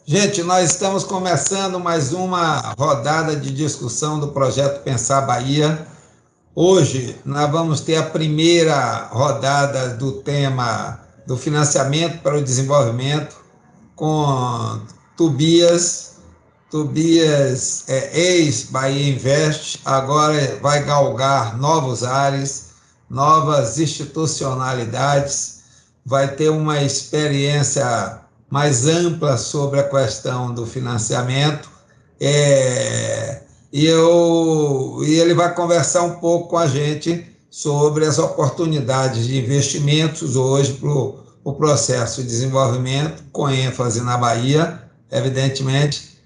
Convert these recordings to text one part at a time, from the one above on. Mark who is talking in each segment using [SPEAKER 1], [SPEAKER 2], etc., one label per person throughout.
[SPEAKER 1] Gente, nós estamos começando mais uma rodada de discussão do projeto Pensar Bahia. Hoje nós vamos ter a primeira rodada do tema do financiamento para o desenvolvimento com Tobias. Tobias é ex-Bahia Invest, agora vai galgar novos ares, novas institucionalidades, vai ter uma experiência mais ampla sobre a questão do financiamento, e ele vai conversar um pouco com a gente sobre as oportunidades de investimentos hoje para o processo de desenvolvimento, com ênfase na Bahia, evidentemente.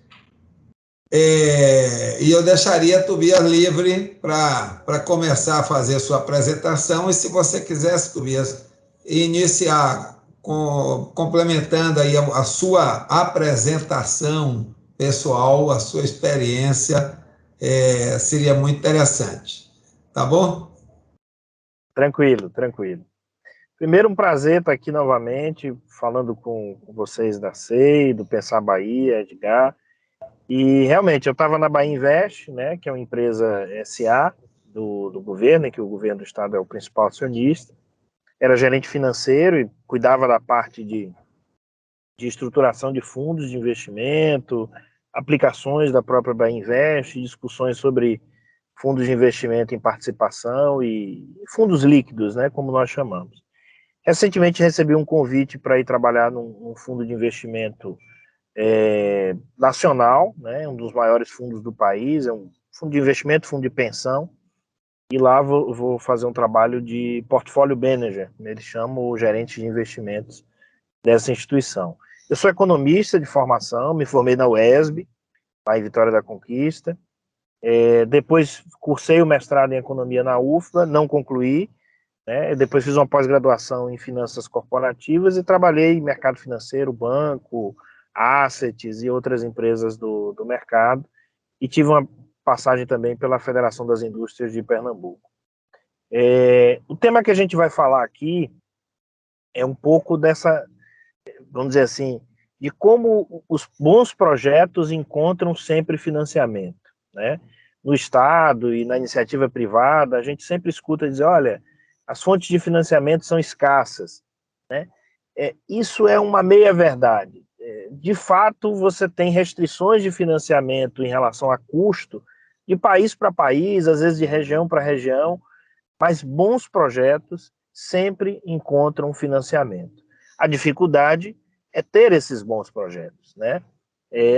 [SPEAKER 1] E eu deixaria a Tobias livre para começar a fazer sua apresentação, e se você quisesse, Tobias, iniciar complementando aí a sua apresentação pessoal, a sua experiência, seria muito interessante. Tá bom?
[SPEAKER 2] Tranquilo, tranquilo. Primeiro, um prazer estar aqui novamente, falando com vocês da SEI, do Pensar Bahia, Edgar. E realmente, eu estava na Bahia Invest, né, que é uma empresa SA do governo, em que o governo do estado é o principal acionista. Era gerente financeiro e cuidava da parte de estruturação de fundos de investimento, aplicações da própria Bahia Invest, discussões sobre fundos de investimento em participação e fundos líquidos, né, como nós chamamos. Recentemente recebi um convite para ir trabalhar num fundo de investimento nacional, né, um dos maiores fundos do país, é um fundo de investimento, fundo de pensão, e lá vou fazer um trabalho de portfólio manager, eles chamam o gerente de investimentos dessa instituição. Eu sou economista de formação, me formei na UESB, lá em Vitória da Conquista, depois cursei o mestrado em economia na UFBA, não concluí, né, depois fiz uma pós-graduação em finanças corporativas e trabalhei em mercado financeiro, banco, assets e outras empresas do mercado, e tive uma passagem também pela Federação das Indústrias de Pernambuco. O tema que a gente vai falar aqui é um pouco dessa, vamos dizer assim, de como os bons projetos encontram sempre financiamento, né? No Estado e na iniciativa privada, a gente sempre escuta dizer, olha, as fontes de financiamento são escassas, né? Isso é uma meia-verdade. De fato, você tem restrições de financiamento em relação a custo, de país para país, às vezes de região para região, mas bons projetos sempre encontram financiamento. A dificuldade é ter esses bons projetos, né?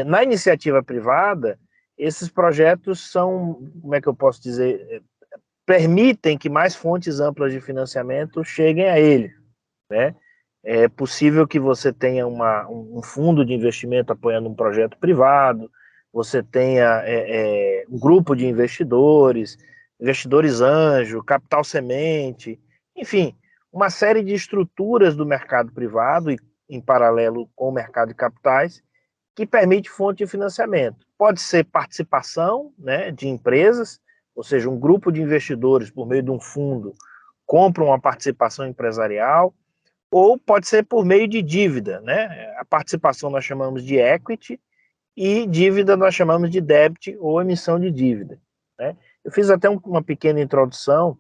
[SPEAKER 2] Na iniciativa privada, esses projetos são, como é que eu posso dizer, permitem que mais fontes amplas de financiamento cheguem a ele, né? É possível que você tenha um fundo de investimento apoiando um projeto privado, você tenha um grupo de investidores, investidores anjo, capital semente, enfim, uma série de estruturas do mercado privado e em paralelo com o mercado de capitais que permite fonte de financiamento. Pode ser participação, né, de empresas, ou seja, um grupo de investidores por meio de um fundo compra uma participação empresarial, ou pode ser por meio de dívida, né? A participação nós chamamos de equity e dívida nós chamamos de debt ou emissão de dívida, né? Eu fiz até uma pequena introdução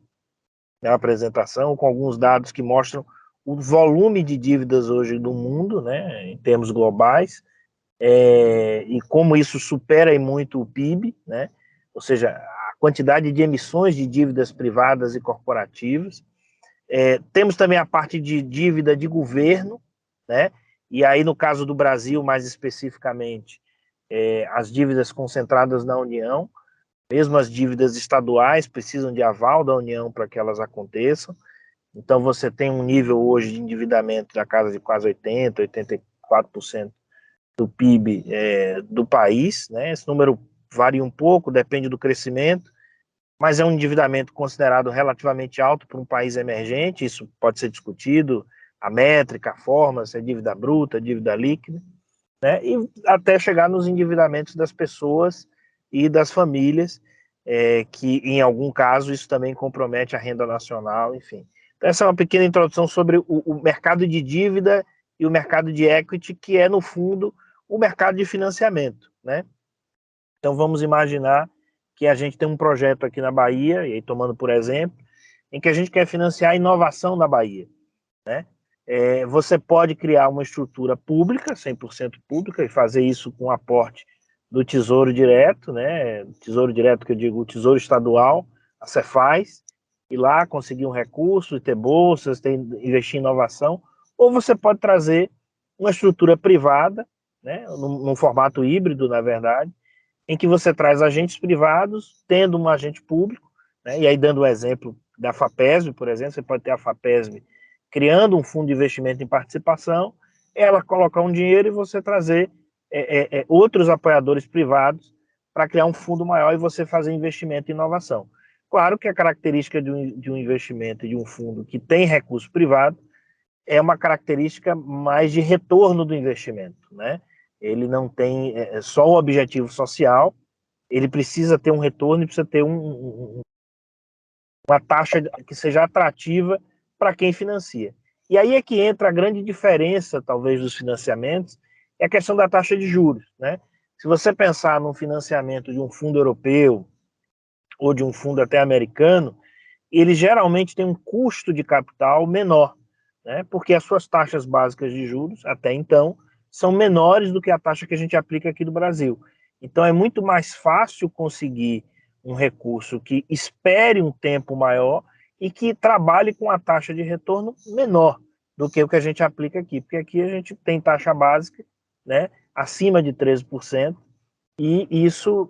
[SPEAKER 2] na apresentação com alguns dados que mostram o volume de dívidas hoje do mundo, né, em termos globais, e como isso supera muito o PIB, né? Ou seja, a quantidade de emissões de dívidas privadas e corporativas. Temos também a parte de dívida de governo, né? E aí, no caso do Brasil, mais especificamente, as dívidas concentradas na União, mesmo as dívidas estaduais precisam de aval da União para que elas aconteçam. Então, você tem um nível hoje de endividamento da casa de quase 80%, 84% do PIB do país, né? Esse número varia um pouco, depende do crescimento, mas é um endividamento considerado relativamente alto para um país emergente, isso pode ser discutido, a métrica, a forma, se é dívida bruta, dívida líquida, né? E até chegar nos endividamentos das pessoas e das famílias, que em algum caso isso também compromete a renda nacional, enfim. Então, essa é uma pequena introdução sobre o mercado de dívida e o mercado de equity, que é, no fundo, o mercado de financiamento, né? Então, vamos imaginar que a gente tem um projeto aqui na Bahia, e aí tomando por exemplo, em que a gente quer financiar a inovação na Bahia, né? Você pode criar uma estrutura pública, 100% pública, e fazer isso com aporte do Tesouro Direto, né? Tesouro Direto, que eu digo, o Tesouro Estadual, a Cefaz, ir lá conseguir um recurso, ter bolsas, investir em inovação, ou você pode trazer uma estrutura privada, né? Num formato híbrido, na verdade, em que você traz agentes privados, tendo um agente público, né? E aí dando o exemplo da FAPESB, por exemplo, você pode ter a FAPESB criando um fundo de investimento em participação, ela colocar um dinheiro e você trazer outros apoiadores privados para criar um fundo maior e você fazer investimento em inovação. Claro que a característica de um investimento e de um fundo que tem recurso privado é uma característica mais de retorno do investimento, né? Ele não tem só o objetivo social, ele precisa ter um retorno e precisa ter uma taxa que seja atrativa para quem financia. E aí é que entra a grande diferença, talvez, dos financiamentos, é a questão da taxa de juros, né? Se você pensar num financiamento de um fundo europeu ou de um fundo até americano, ele geralmente tem um custo de capital menor, né? Porque as suas taxas básicas de juros, até então, são menores do que a taxa que a gente aplica aqui no Brasil. Então, é muito mais fácil conseguir um recurso que espere um tempo maior e que trabalhe com a taxa de retorno menor do que o que a gente aplica aqui, porque aqui a gente tem taxa básica, né, acima de 13%, e isso,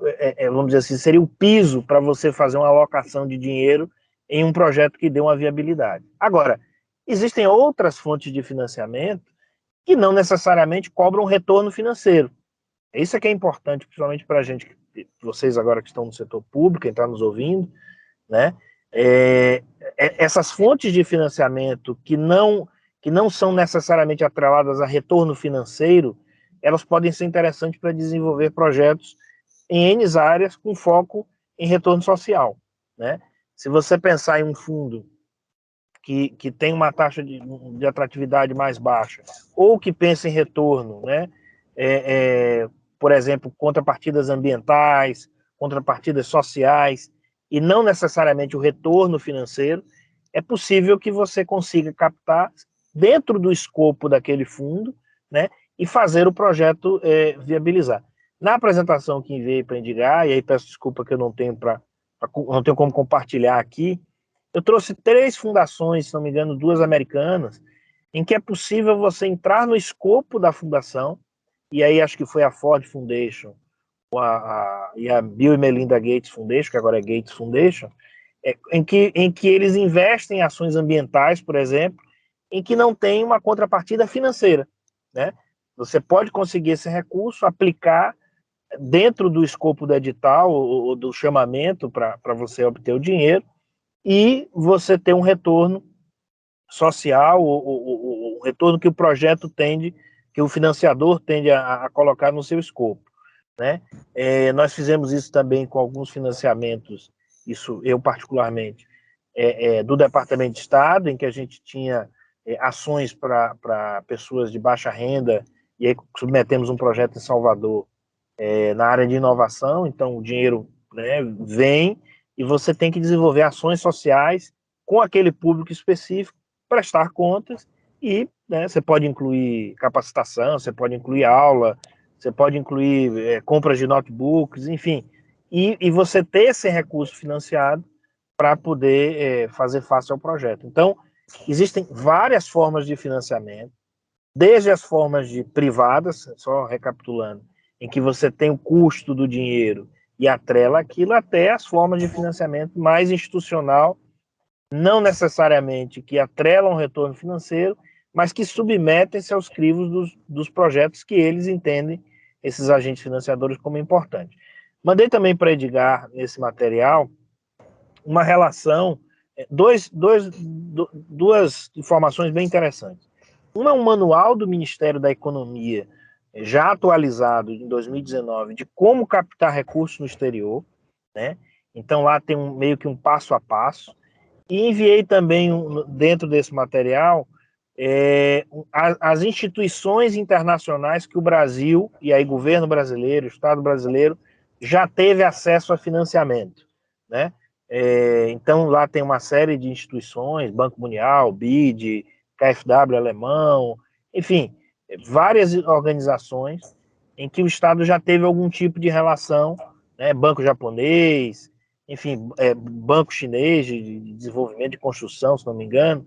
[SPEAKER 2] vamos dizer assim, seria o piso para você fazer uma alocação de dinheiro em um projeto que dê uma viabilidade. Agora, existem outras fontes de financiamento que não necessariamente cobram retorno financeiro. Isso é que é importante, principalmente para a gente, vocês agora que estão no setor público, quem está nos ouvindo, né? Essas fontes de financiamento que não são necessariamente atreladas a retorno financeiro, elas podem ser interessantes para desenvolver projetos em N áreas com foco em retorno social, né? Se você pensar em um fundo que tem uma taxa de atratividade mais baixa, ou que pensa em retorno, né? Por exemplo, contrapartidas ambientais, contrapartidas sociais, e não necessariamente o retorno financeiro, é possível que você consiga captar dentro do escopo daquele fundo, né? E fazer o projeto viabilizar. Na apresentação que enviei para Indigar, e aí peço desculpa que eu não tenho como compartilhar aqui, eu trouxe 3 fundações, se não me engano, 2 americanas, em que é possível você entrar no escopo da fundação, e aí acho que foi a Ford Foundation e a Bill e Melinda Gates Foundation, que agora é Gates Foundation, em que eles investem em ações ambientais, por exemplo, em que não tem uma contrapartida financeira, né? Você pode conseguir esse recurso, aplicar dentro do escopo do edital ou do chamamento para você obter o dinheiro, e você ter um retorno social, o retorno que o projeto tende, que o financiador tende a colocar no seu escopo, né? Nós fizemos isso também com alguns financiamentos, isso eu particularmente, do Departamento de Estado, em que a gente tinha ações para pessoas de baixa renda, e aí submetemos um projeto em Salvador na área de inovação, então o dinheiro, né, vem e você tem que desenvolver ações sociais com aquele público específico, prestar contas e, né, você pode incluir capacitação, você pode incluir aula, você pode incluir compras de notebooks, enfim, e você ter esse recurso financiado para poder fazer face ao projeto. Então, existem várias formas de financiamento, desde as formas de privadas, só recapitulando, em que você tem o custo do dinheiro e atrela aquilo, até as formas de financiamento mais institucional, não necessariamente que atrelam retorno financeiro, mas que submetem-se aos crivos dos projetos que eles entendem, esses agentes financiadores, como importante. Mandei também para Edgar, nesse material, uma relação, duas informações bem interessantes. Uma é um manual do Ministério da Economia, já atualizado em 2019, de como captar recursos no exterior, né? Então lá tem meio que um passo a passo. E enviei também, dentro desse material, as instituições internacionais que o Brasil, e aí governo brasileiro, Estado brasileiro, já teve acesso a financiamento, né? Então, lá tem uma série de instituições, Banco Mundial, BID, KfW alemão, enfim, várias organizações em que o Estado já teve algum tipo de relação, né? Banco japonês, enfim, banco chinês de desenvolvimento de construção, se não me engano.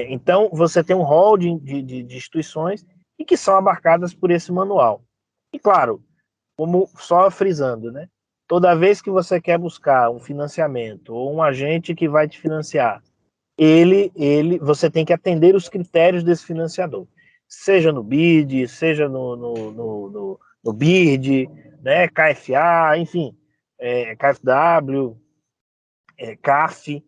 [SPEAKER 2] Então, você tem um rol de instituições e que são abarcadas por esse manual. E, claro, como só frisando, né? Toda vez que você quer buscar um financiamento ou um agente que vai te financiar, você tem que atender os critérios desse financiador, seja no BID, seja no BIRD, né? KFA, enfim, KfW, CAF,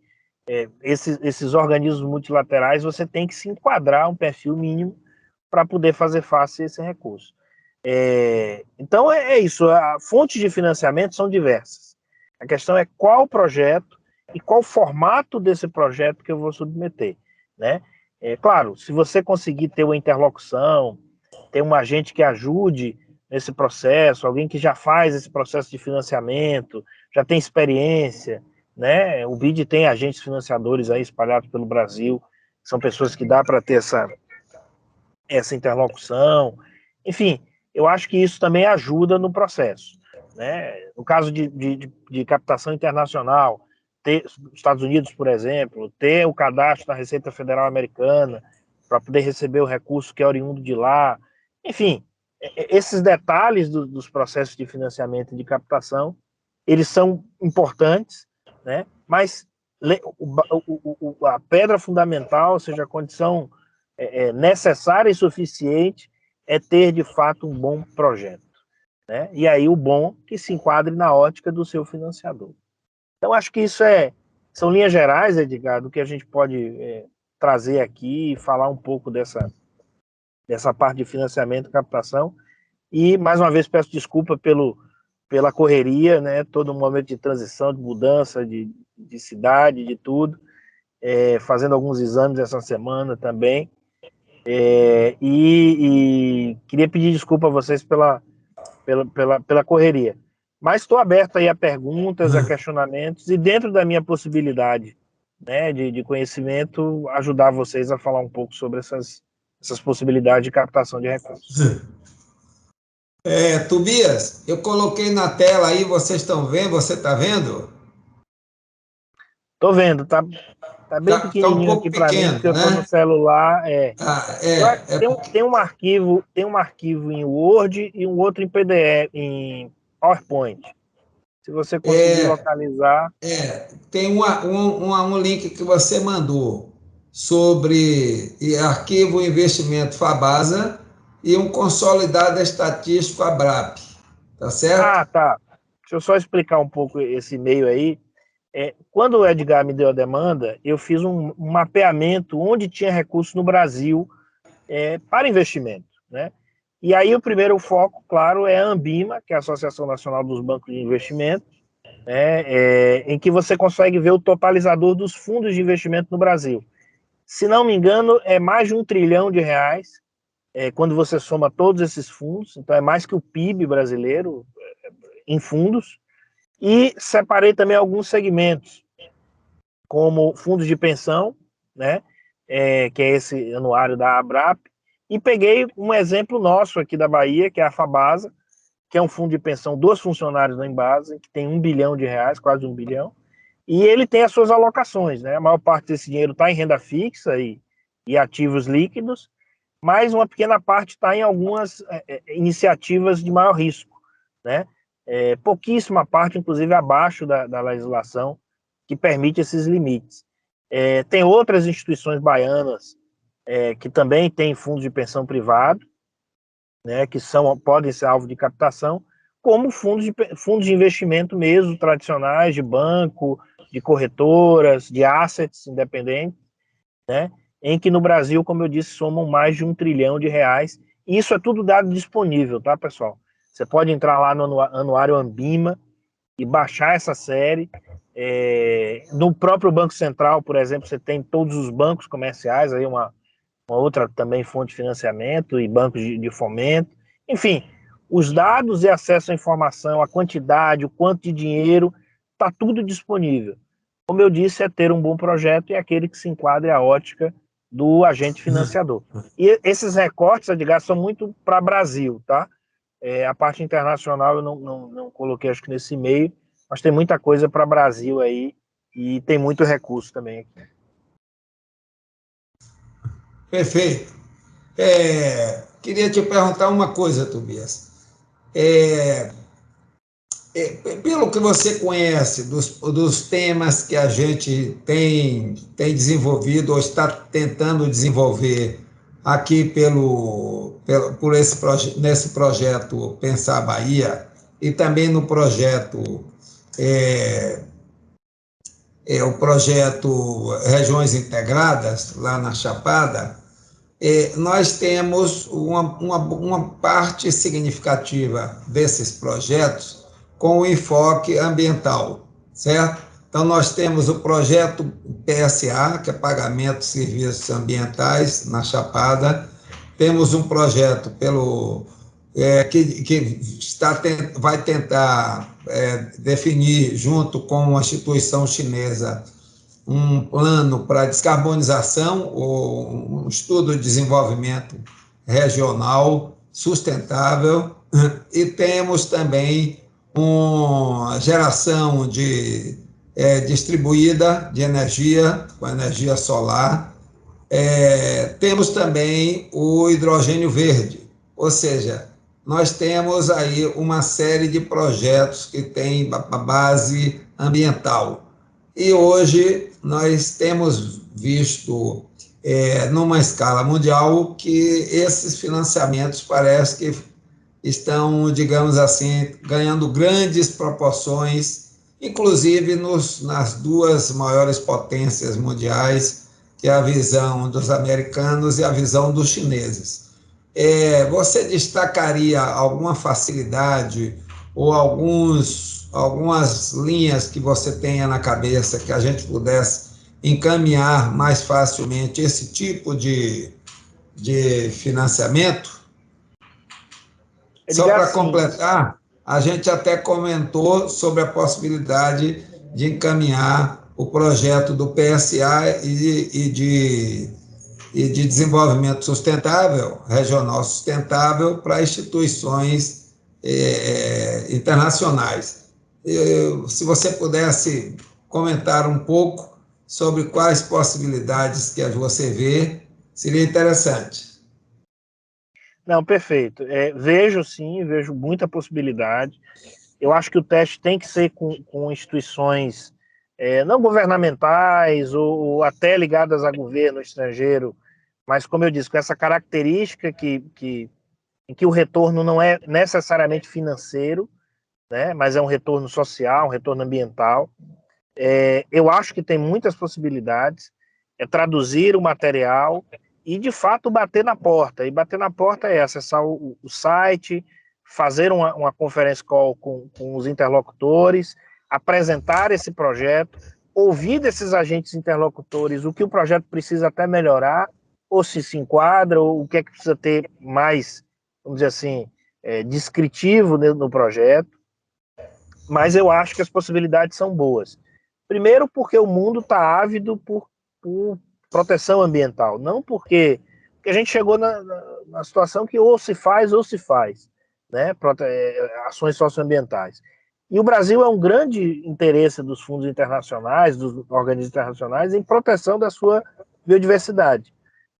[SPEAKER 2] esses organismos multilaterais, você tem que se enquadrar um perfil mínimo para poder fazer face a esse recurso. Então, isso. Fontes de financiamento são diversas. A questão é qual projeto e qual formato desse projeto que eu vou submeter, né? Claro, se você conseguir ter uma interlocução, ter um agente que ajude nesse processo, alguém que já faz esse processo de financiamento, já tem experiência, né? O BID tem agentes financiadores aí espalhados pelo Brasil, são pessoas que dá para ter essa interlocução. Enfim, eu acho que isso também ajuda no processo, né? No caso de captação internacional, ter Estados Unidos, por exemplo, ter o cadastro da Receita Federal Americana para poder receber o recurso que é oriundo de lá. Enfim, esses detalhes dos processos de financiamento e de captação, eles são importantes, né? Mas a pedra fundamental, ou seja, a condição necessária e suficiente é ter, de fato, um bom projeto, né? E aí o bom que se enquadre na ótica do seu financiador. Então, acho que isso são linhas gerais, Edgar, do que a gente pode trazer aqui e falar um pouco dessa parte de financiamento e captação. E, mais uma vez, peço desculpa pela correria, né? Todo um momento de transição, de mudança de cidade, de tudo. Fazendo alguns exames essa semana também. E queria pedir desculpa a vocês pela correria. Mas estou aberto aí a perguntas, a questionamentos, e dentro da minha possibilidade, né, de conhecimento, ajudar vocês a falar um pouco sobre essas possibilidades de captação de recursos.
[SPEAKER 1] Tobias, eu coloquei na tela aí, vocês estão vendo? Você está vendo?
[SPEAKER 2] Estou vendo, tá bem
[SPEAKER 1] Tá um
[SPEAKER 2] pequenininho
[SPEAKER 1] pouco
[SPEAKER 2] aqui para mim,
[SPEAKER 1] pequeno,
[SPEAKER 2] porque eu estou no
[SPEAKER 1] né?
[SPEAKER 2] celular.
[SPEAKER 1] Porque...
[SPEAKER 2] Tem um arquivo em Word e um outro em PDF, em PowerPoint. Se você conseguir localizar.
[SPEAKER 1] Tem um link que você mandou sobre arquivo investimento Fabasa e um consolidado estatístico ABRAP, tá certo?
[SPEAKER 2] Ah, tá. Deixa eu só explicar um pouco esse e-mail aí. Quando o Edgar me deu a demanda, eu fiz um mapeamento onde tinha recursos no Brasil para investimento, né? E aí o primeiro foco, claro, é a Ambima, que é a Associação Nacional dos Bancos de Investimento, né? Em que você consegue ver o totalizador dos fundos de investimento no Brasil. Se não me engano, é mais de R$ 1 trilhão, quando você soma todos esses fundos, então é mais que o PIB brasileiro em fundos. E separei também alguns segmentos, como fundos de pensão, né, que é esse anuário da ABRAP, e peguei um exemplo nosso aqui da Bahia, que é a Fabasa, que é um fundo de pensão dos funcionários da Embasa, que tem R$ 1 bilhão, quase 1 bilhão, e ele tem as suas alocações, né? A maior parte desse dinheiro está em renda fixa e ativos líquidos, mas uma pequena parte está em algumas iniciativas de maior risco, né? Pouquíssima parte, inclusive, abaixo da legislação que permite esses limites. Tem outras instituições baianas que também têm fundos de pensão privado, né, que podem ser alvo de captação, como fundos de investimento mesmo, tradicionais, de banco, de corretoras, de assets independentes, né, em que no Brasil, como eu disse, somam mais de R$ 1 trilhão. E isso é tudo dado disponível, tá, pessoal? Você pode entrar lá no Anuário Ambima e baixar essa série. No próprio Banco Central, por exemplo, você tem todos os bancos comerciais, aí uma outra também fonte de financiamento e bancos de fomento. Enfim, os dados e acesso à informação, a quantidade, o quanto de dinheiro, está tudo disponível. Como eu disse, é ter um bom projeto e aquele que se enquadre à ótica do agente financiador. E esses recortes, Edgar, são muito para Brasil, tá? A parte internacional eu não coloquei, acho que nesse e-mail, mas tem muita coisa para Brasil aí e tem muito recurso também aqui.
[SPEAKER 1] Perfeito. Queria te perguntar uma coisa, Tobias. É, Pelo que você conhece dos temas que a gente tem desenvolvido ou está tentando desenvolver aqui nesse projeto Pensar Bahia e também no projeto, é, o projeto Regiões Integradas, lá na Chapada, nós temos uma parte significativa desses projetos com o enfoque ambiental, certo? Então, nós temos o projeto PSA, que é Pagamento de Serviços Ambientais, na Chapada. Temos um projeto que vai tentar definir, junto com uma instituição chinesa, um plano para descarbonização ou um estudo de desenvolvimento regional sustentável, e temos também uma geração distribuída de energia, com energia solar. Temos também o hidrogênio verde, ou seja, nós temos aí uma série de projetos que têm base ambiental. E hoje nós temos visto, numa escala mundial, que esses financiamentos parece que estão, digamos assim, ganhando grandes proporções, inclusive nas duas maiores potências mundiais, que é a visão dos americanos e a visão dos chineses. Você destacaria alguma facilidade ou algumas linhas que você tenha na cabeça que a gente pudesse encaminhar mais facilmente esse tipo de financiamento? Só
[SPEAKER 2] Edgar,
[SPEAKER 1] para
[SPEAKER 2] sim.
[SPEAKER 1] completar, a gente até comentou sobre a possibilidade de encaminhar o projeto do PSA e de desenvolvimento sustentável, regional sustentável, para instituições internacionais. Se você pudesse comentar um pouco sobre quais possibilidades que você vê, seria interessante.
[SPEAKER 2] Não, perfeito. Vejo sim, vejo muita possibilidade. Eu acho que o teste tem que ser com instituições não governamentais ou até ligadas a governo estrangeiro, mas, como eu disse, com essa característica em que o retorno não é necessariamente financeiro, né, mas é um retorno social, um retorno ambiental. Eu acho que tem muitas possibilidades. Traduzir o material e, de fato, bater na porta. E bater na porta é acessar o site, fazer uma conference call com os interlocutores, apresentar esse projeto, ouvir desses agentes interlocutores o que o projeto precisa até melhorar, ou se enquadra, ou o que é que precisa ter mais, vamos dizer assim, descritivo no projeto. Mas eu acho que as possibilidades são boas. Primeiro, porque o mundo está ávido por proteção ambiental, não porque a gente chegou na situação que ou se faz, né? Ações socioambientais. E o Brasil é um grande interesse dos fundos internacionais, dos organismos internacionais, em proteção da sua biodiversidade,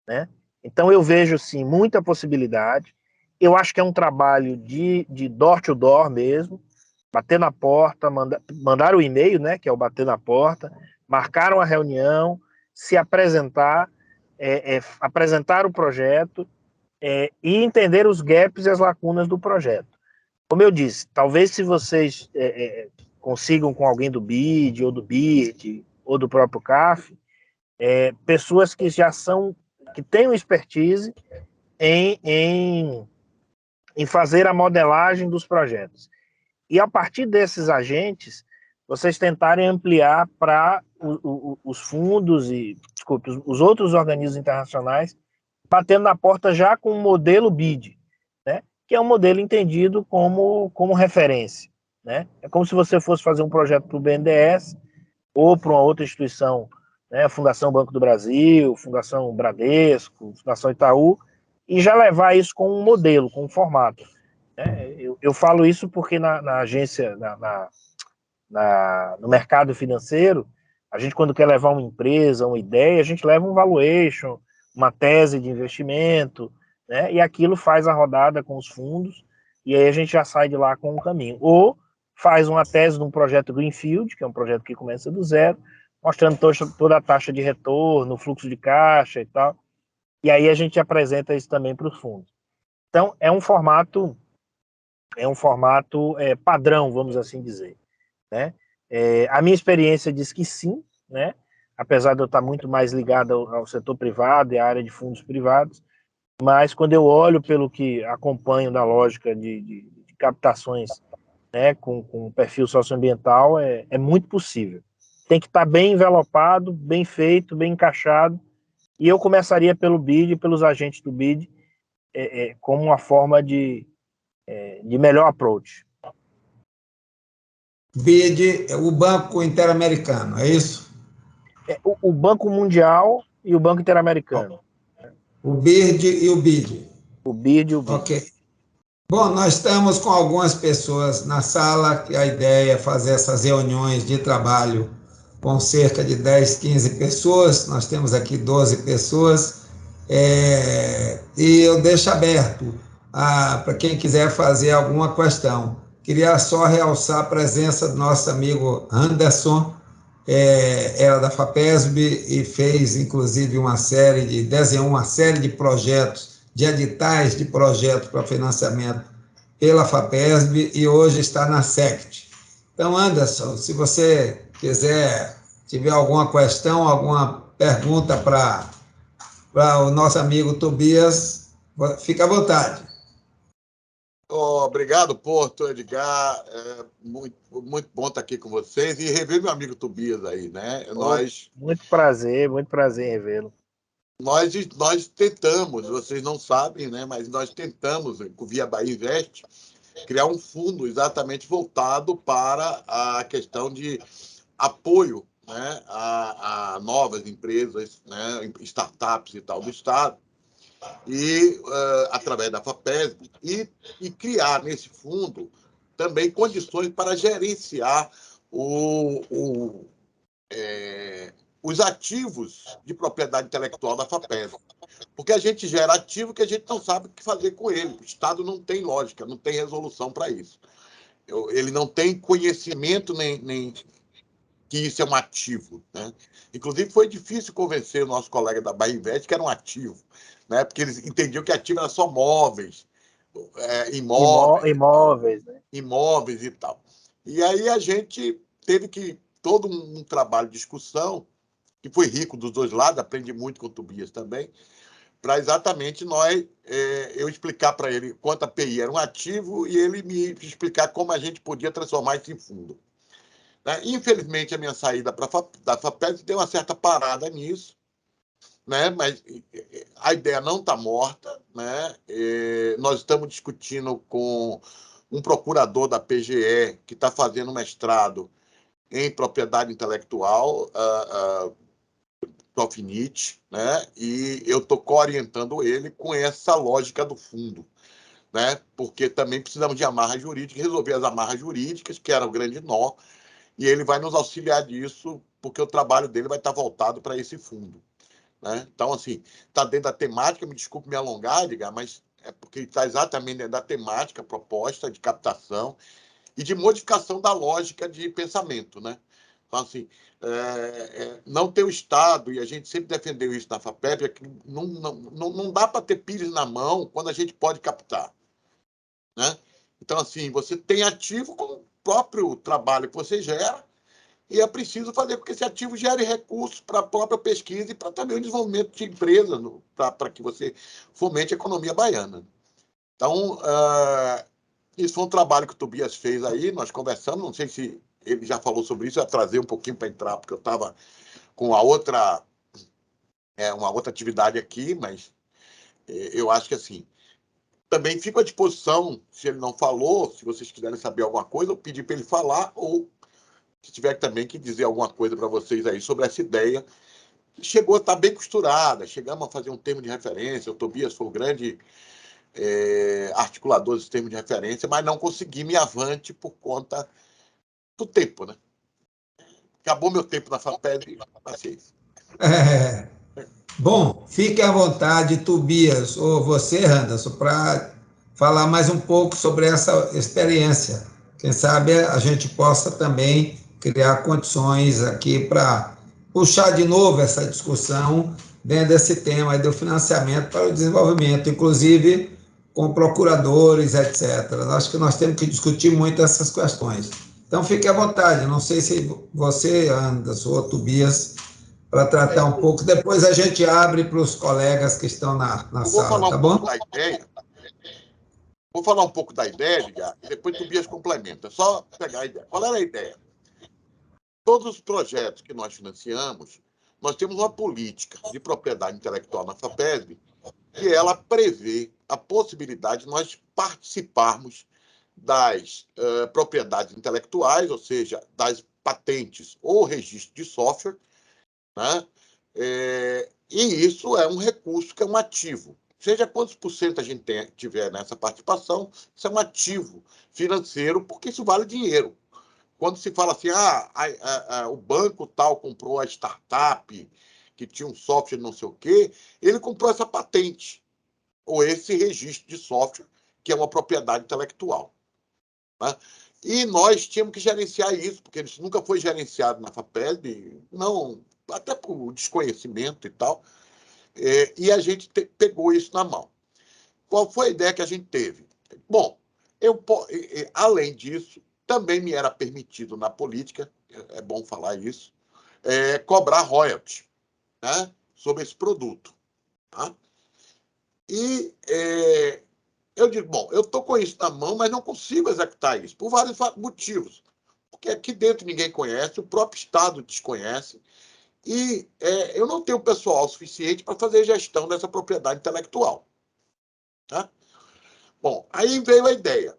[SPEAKER 2] né? Então eu vejo, sim, muita possibilidade. Eu acho que é um trabalho de door to door mesmo, bater na porta, mandar o e-mail, né, que é o bater na porta, marcar uma reunião, se apresentar, apresentar o projeto e entender os gaps e as lacunas do projeto. Como eu disse, talvez se vocês consigam com alguém do BID, ou do BID, ou do próprio CAF, pessoas que já que tenham expertise em fazer a modelagem dos projetos. E a partir desses agentes, vocês tentarem ampliar para os fundos e, desculpe, os outros organismos internacionais batendo na porta já com o modelo BID, né? Que é um modelo entendido como referência, né? É como se você fosse fazer um projeto para o BNDES ou para uma outra instituição, né? Fundação Banco do Brasil, Fundação Bradesco, Fundação Itaú, e já levar isso com um modelo, com um formato. Né? Eu falo isso porque na agência, no mercado financeiro, a gente, quando quer levar uma empresa, uma ideia, a gente leva um valuation, uma tese de investimento, né? E aquilo faz a rodada com os fundos, e aí a gente já sai de lá com um caminho. Ou faz uma tese de um projeto Greenfield, que é um projeto que começa do zero, mostrando toda a taxa de retorno, fluxo de caixa e tal, e aí a gente apresenta isso também para os fundos. Então, é um formato padrão, vamos assim dizer, né? A minha experiência diz que sim, né? Apesar de eu estar muito mais ligado ao setor privado e à área de fundos privados, mas quando eu olho pelo que acompanho da lógica de captações, né, com perfil socioambiental, é muito possível. Tem que estar bem envelopado, bem feito, bem encaixado, e eu começaria pelo BID, pelos agentes do BID, como uma forma de melhor approach.
[SPEAKER 1] BID, o Banco Interamericano, é isso?
[SPEAKER 2] O Banco Mundial e o Banco Interamericano.
[SPEAKER 1] O BIRD e o BID.
[SPEAKER 2] O BID e o BID.
[SPEAKER 1] Ok. Bom, nós estamos com algumas pessoas na sala, que a ideia é fazer essas reuniões de trabalho com cerca de 10, 15 pessoas. Nós temos aqui 12 pessoas. E eu deixo aberto para quem quiser fazer alguma questão. Queria só realçar a presença do nosso amigo Anderson, era da FAPESB e fez, inclusive, desenhou uma série de projetos, de editais de projetos para financiamento pela FAPESB e hoje está na SECT. Então, Anderson, se você tiver alguma questão, alguma pergunta para o nosso amigo Tobias, fica à vontade.
[SPEAKER 3] Obrigado, Porto, Edgar. Muito, muito bom estar aqui com vocês e rever meu amigo Tobias aí, né?
[SPEAKER 2] Muito prazer em revê-lo.
[SPEAKER 3] Nós tentamos, vocês não sabem, né? Mas nós tentamos, via Bahia Invest, criar um fundo exatamente voltado para a questão de apoio, né, a novas empresas, né, startups e tal do Estado, e através da FAPESB, e criar nesse fundo também condições para gerenciar os ativos de propriedade intelectual da FAPESB. Porque a gente gera ativo que a gente não sabe o que fazer com ele. O Estado não tem lógica, não tem resolução para isso. Ele não tem conhecimento nem que isso é um ativo, né? Inclusive, foi difícil convencer o nosso colega da Bahia Invest que era um ativo, né? Porque eles entendiam que ativo era só móveis,
[SPEAKER 2] imóveis, né?
[SPEAKER 3] Imóveis e tal. E aí a gente teve todo um trabalho de discussão, que foi rico dos dois lados, aprendi muito com o Tobias também, para exatamente eu explicar para ele quanto a PI era um ativo e ele me explicar como a gente podia transformar isso em fundo. Né? Infelizmente, a minha saída da FAPESB deu uma certa parada nisso, né? Mas a ideia não está morta. Né? Nós estamos discutindo com um procurador da PGE que está fazendo mestrado em propriedade intelectual, Profinit, né? E eu estou orientando ele com essa lógica do fundo. Né? Porque também precisamos de amarra jurídica, resolver as amarras jurídicas, que era o grande nó, e ele vai nos auxiliar disso, porque o trabalho dele vai estar voltado para esse fundo. Né? Então, assim, está dentro da temática, me desculpe me alongar, Edgar, mas é porque está exatamente dentro da temática proposta de captação e de modificação da lógica de pensamento. Né? Então, assim, não ter o Estado, e a gente sempre defendeu isso na FAPESB, é que não dá para ter pires na mão quando a gente pode captar. Né? Então, assim, você tem ativo com o próprio trabalho que você gera, e é preciso fazer com que esse ativo gere recursos para a própria pesquisa e para também o desenvolvimento de empresas, para que você fomente a economia baiana. Então, isso foi um trabalho que o Tobias fez aí, nós conversamos, não sei se ele já falou sobre isso, eu ia trazer um pouquinho para entrar, porque eu estava com uma outra atividade aqui, mas Eu acho que assim, também fico à disposição, se ele não falou, se vocês quiserem saber alguma coisa, eu pedir para ele falar, ou se tiver também que dizer alguma coisa para vocês aí sobre essa ideia. Chegou a estar bem costurada, chegamos a fazer um termo de referência, o Tobias foi o grande articulador desse termo de referência, mas não consegui me avante por conta do tempo, né? Acabou meu tempo na FAPESP, paciência.
[SPEAKER 1] Bom, fique à vontade, Tobias, ou você, Anderson, para falar mais um pouco sobre essa experiência. Quem sabe a gente possa também criar condições aqui para puxar de novo essa discussão dentro desse tema do financiamento para o desenvolvimento, inclusive com procuradores, etc. Acho que nós temos que discutir muito essas questões. Então, fique à vontade. Não sei se você, Anderson, ou Tobias, para tratar um pouco. Depois a gente abre para os colegas que estão na sala, tá bom?
[SPEAKER 3] Vou falar um pouco da ideia, Edgar, e depois Tobias complementa. Só pegar a ideia. Qual era a ideia? Todos os projetos que nós financiamos, nós temos uma política de propriedade intelectual na FAPESB que ela prevê a possibilidade de nós participarmos das propriedades intelectuais, ou seja, das patentes ou registro de software, né? E isso é um recurso que é um ativo. Seja quantos por cento a gente tiver nessa participação, isso é um ativo financeiro, porque isso vale dinheiro. Quando se fala assim, o banco tal comprou a startup que tinha um software não sei o quê, ele comprou essa patente, ou esse registro de software, que é uma propriedade intelectual. Né? E nós tínhamos que gerenciar isso, porque isso nunca foi gerenciado na FAPESB, não, até por desconhecimento e tal, e a gente pegou isso na mão. Qual foi a ideia que a gente teve? Bom, além disso, também me era permitido na política, é bom falar isso, cobrar royalty, né, sobre esse produto. Tá? E eu digo, bom, eu estou com isso na mão, mas não consigo executar isso, por vários motivos. Porque aqui dentro ninguém conhece, o próprio Estado desconhece, e eu não tenho pessoal suficiente para fazer gestão dessa propriedade intelectual. Tá? Bom, aí veio a ideia.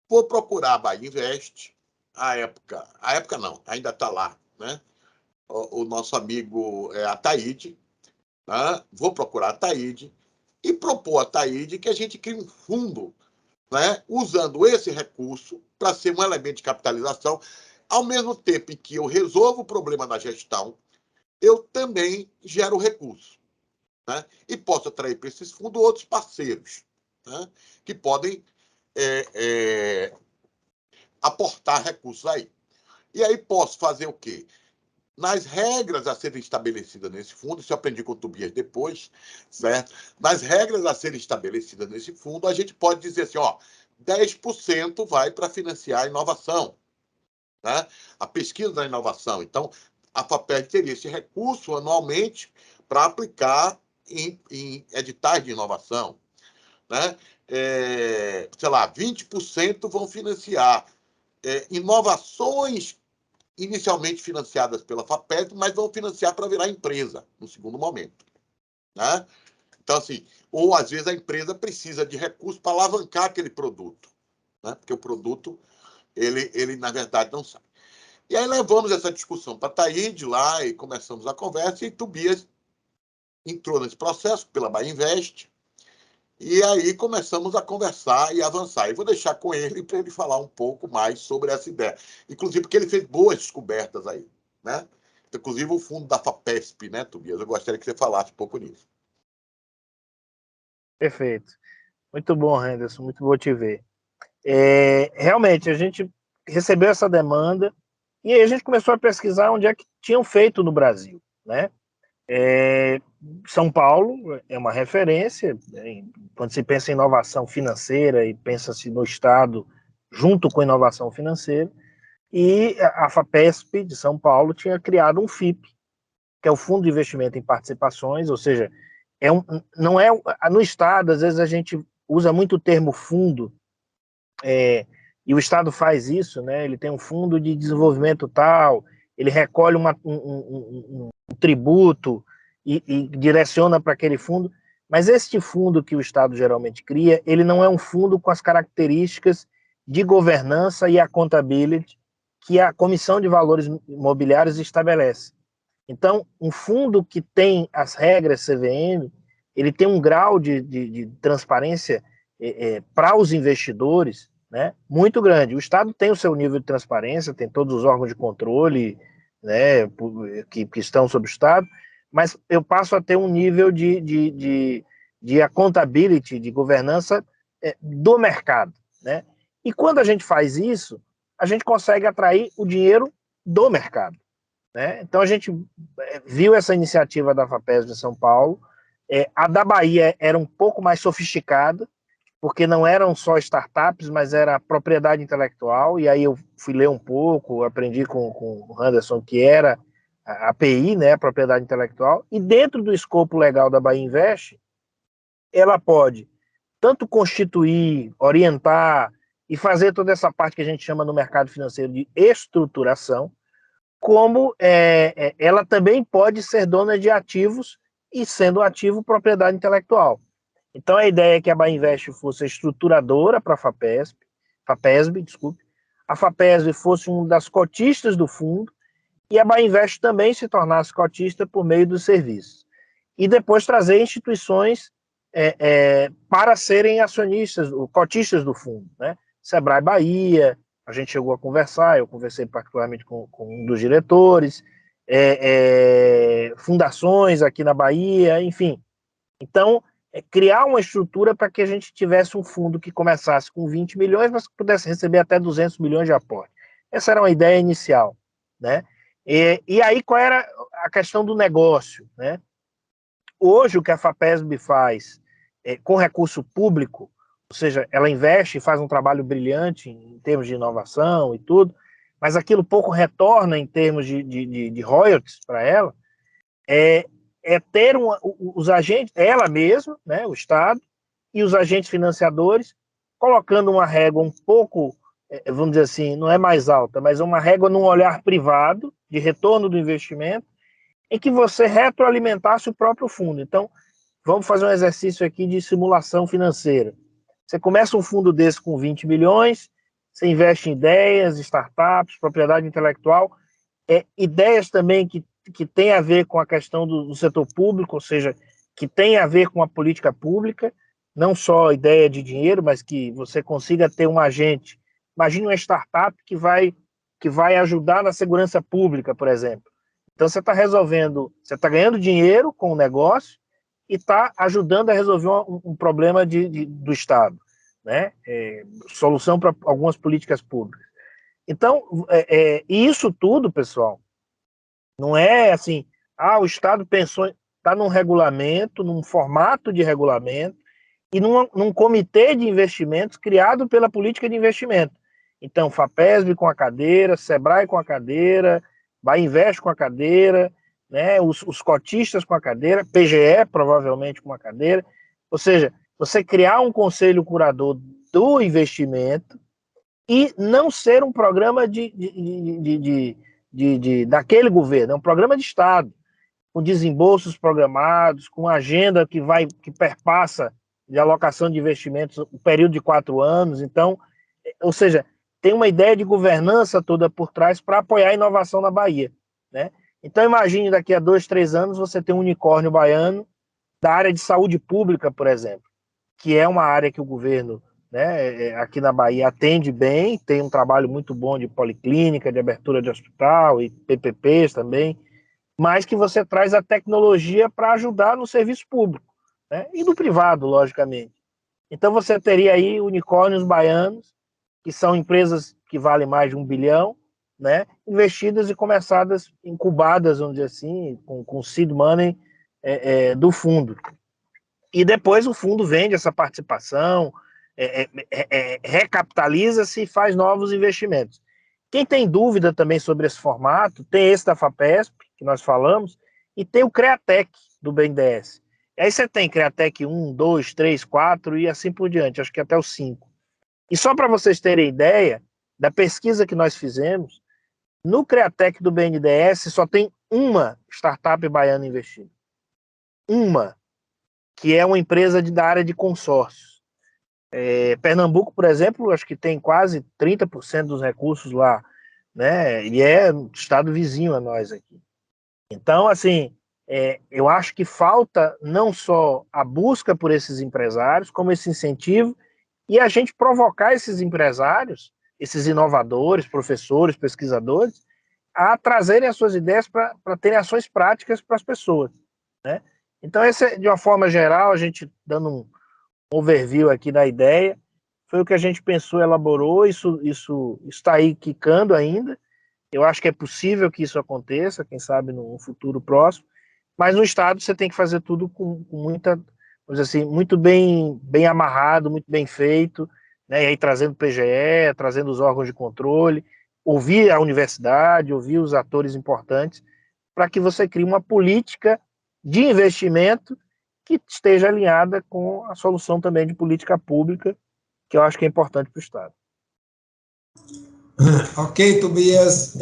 [SPEAKER 3] Vou procurar a Bahia Invest, a época não, ainda está lá, né? O nosso amigo Ataíde, né? Vou procurar a Ataíde e propor a Ataíde que a gente crie um fundo, né? Usando esse recurso para ser um elemento de capitalização, ao mesmo tempo em que eu resolvo o problema da gestão, eu também gero recurso, né? E posso atrair para esses fundos outros parceiros, né? Que podem aportar recursos aí. E aí posso fazer o quê? Nas regras a serem estabelecidas nesse fundo, isso eu aprendi com o Tobias depois, certo? Nas regras a serem estabelecidas nesse fundo, a gente pode dizer assim, 10% vai para financiar a inovação, né? A pesquisa da inovação. Então, a FAPESB teria esse recurso anualmente para aplicar em editais de inovação, né? Sei lá, 20% vão financiar inovações inicialmente financiadas pela FAPESB, mas vão financiar para virar empresa no segundo momento, né? Então, assim, ou às vezes a empresa precisa de recursos para alavancar aquele produto, né? Porque o produto, ele na verdade não sai. E aí levamos essa discussão para Taíde lá e começamos a conversa e Tobias entrou nesse processo pela Bahia Invest. E aí começamos a conversar e avançar. E vou deixar com ele para ele falar um pouco mais sobre essa ideia. Inclusive porque ele fez boas descobertas aí, né? Inclusive o fundo da FAPESP, né, Tobias? Eu gostaria que você falasse um pouco nisso.
[SPEAKER 2] Perfeito. Muito bom, Henderson. Muito bom te ver. Realmente, a gente recebeu essa demanda e aí a gente começou a pesquisar onde é que tinham feito no Brasil, né? São Paulo é uma referência, né? Quando se pensa em inovação financeira e pensa-se no Estado junto com inovação financeira, e a FAPESP de São Paulo tinha criado um FIP, que é o Fundo de Investimento em Participações, ou seja, não é no Estado, às vezes a gente usa muito o termo fundo, e o Estado faz isso, né? Ele tem um fundo de desenvolvimento tal, ele recolhe um tributo e direciona para aquele fundo. Mas este fundo que o Estado geralmente cria, ele não é um fundo com as características de governança e accountability que a Comissão de Valores Imobiliários estabelece. Então, um fundo que tem as regras CVM, ele tem um grau de transparência para os investidores, né, muito grande. O Estado tem o seu nível de transparência, tem todos os órgãos de controle, né, que estão sob o Estado, mas eu passo a ter um nível de accountability, de governança do mercado, né? E quando a gente faz isso, a gente consegue atrair o dinheiro do mercado, né? Então a gente viu essa iniciativa da FAPESB de São Paulo. A da Bahia era um pouco mais sofisticada, porque não eram só startups, mas era propriedade intelectual, e aí eu fui ler um pouco, aprendi com o Anderson, que era a API, né, a propriedade intelectual, e dentro do escopo legal da Bahia Invest, ela pode tanto constituir, orientar e fazer toda essa parte que a gente chama no mercado financeiro de estruturação, como ela também pode ser dona de ativos e, sendo ativo, propriedade intelectual. Então, a ideia é que a Bahia Invest fosse a estruturadora para a FAPESB, desculpe, a FAPESB fosse uma das cotistas do fundo e a Bahia Invest também se tornasse cotista por meio dos serviços. E depois trazer instituições para serem acionistas, cotistas do fundo, né? Sebrae Bahia, a gente chegou a conversar, eu conversei particularmente com um dos diretores, fundações aqui na Bahia, enfim. Então, criar uma estrutura para que a gente tivesse um fundo que começasse com 20 milhões, mas que pudesse receber até 200 milhões de aporte. Essa era uma ideia inicial, né? E aí, qual era a questão do negócio, né? Hoje, o que a FAPESB faz com recurso público, ou seja, ela investe e faz um trabalho brilhante em termos de inovação e tudo, mas aquilo pouco retorna em termos de royalties para ela, é ter os agentes, ela mesma, né, o Estado, e os agentes financiadores, colocando uma régua um pouco, vamos dizer assim, não é mais alta, mas uma régua num olhar privado, de retorno do investimento, em que você retroalimentasse o próprio fundo. Então, vamos fazer um exercício aqui de simulação financeira. Você começa um fundo desse com 20 milhões, você investe em ideias, startups, propriedade intelectual, ideias também que tem a ver com a questão do setor público, ou seja, que tem a ver com a política pública, não só ideia de dinheiro, mas que você consiga ter um agente. Imagine uma startup que vai ajudar na segurança pública, por exemplo. Então você está resolvendo, você está ganhando dinheiro com o negócio e está ajudando a resolver um problema do Estado, né? Solução para algumas políticas públicas. Então, isso tudo, pessoal, não é assim, o Estado pensou, está num regulamento, num formato de regulamento e num comitê de investimentos criado pela política de investimento. Então, FAPESB com a cadeira, Sebrae com a cadeira, Bahia Invest com a cadeira, né, os cotistas com a cadeira, PGE provavelmente com a cadeira. Ou seja, você criar um conselho curador do investimento e não ser um programa daquele governo, é um programa de Estado, com desembolsos programados, com agenda que perpassa de alocação de investimentos o período de 4 anos. Então, ou seja, tem uma ideia de governança toda por trás para apoiar a inovação na Bahia, né? Então, imagine daqui a 2, 3 anos você tem um unicórnio baiano da área de saúde pública, por exemplo, que é uma área que o governo, né, aqui na Bahia atende bem, tem um trabalho muito bom de policlínica, de abertura de hospital e PPPs também, mas que você traz a tecnologia para ajudar no serviço público, né, e no privado, logicamente. Então você teria aí unicórnios baianos, que são empresas que valem mais de 1 bilhão, né, investidas e começadas, incubadas, vamos dizer assim, com seed money do fundo. E depois o fundo vende essa participação, recapitaliza-se e faz novos investimentos. Quem tem dúvida também sobre esse formato, tem esse da FAPESP, que nós falamos, e tem o CREATEC, do BNDES. E aí você tem CREATEC 1, 2, 3, 4 e assim por diante, acho que até o 5. E só para vocês terem ideia da pesquisa que nós fizemos, no CREATEC do BNDES só tem uma startup baiana investida. Uma. que é uma empresa da área de consórcios. Pernambuco, por exemplo, acho que tem quase 30% dos recursos lá, né? E é um estado vizinho a nós aqui. Então, assim, eu acho que falta não só a busca por esses empresários, como esse incentivo, e a gente provocar esses empresários, esses inovadores, professores, pesquisadores, a trazerem as suas ideias para terem ações práticas para as pessoas, né? Então, de uma forma geral, a gente dando um overview aqui da ideia, foi o que a gente pensou, elaborou, isso está aí quicando ainda. Eu acho que é possível que isso aconteça, quem sabe no futuro próximo, mas no Estado você tem que fazer tudo com muita, vamos dizer assim, muito bem amarrado, muito bem feito, né? E aí trazendo PGE, trazendo os órgãos de controle, ouvir a universidade, ouvir os atores importantes, para que você crie uma política de investimento que esteja alinhada com a solução também de política pública, que eu acho que é importante para o Estado.
[SPEAKER 1] Ok, Tobias.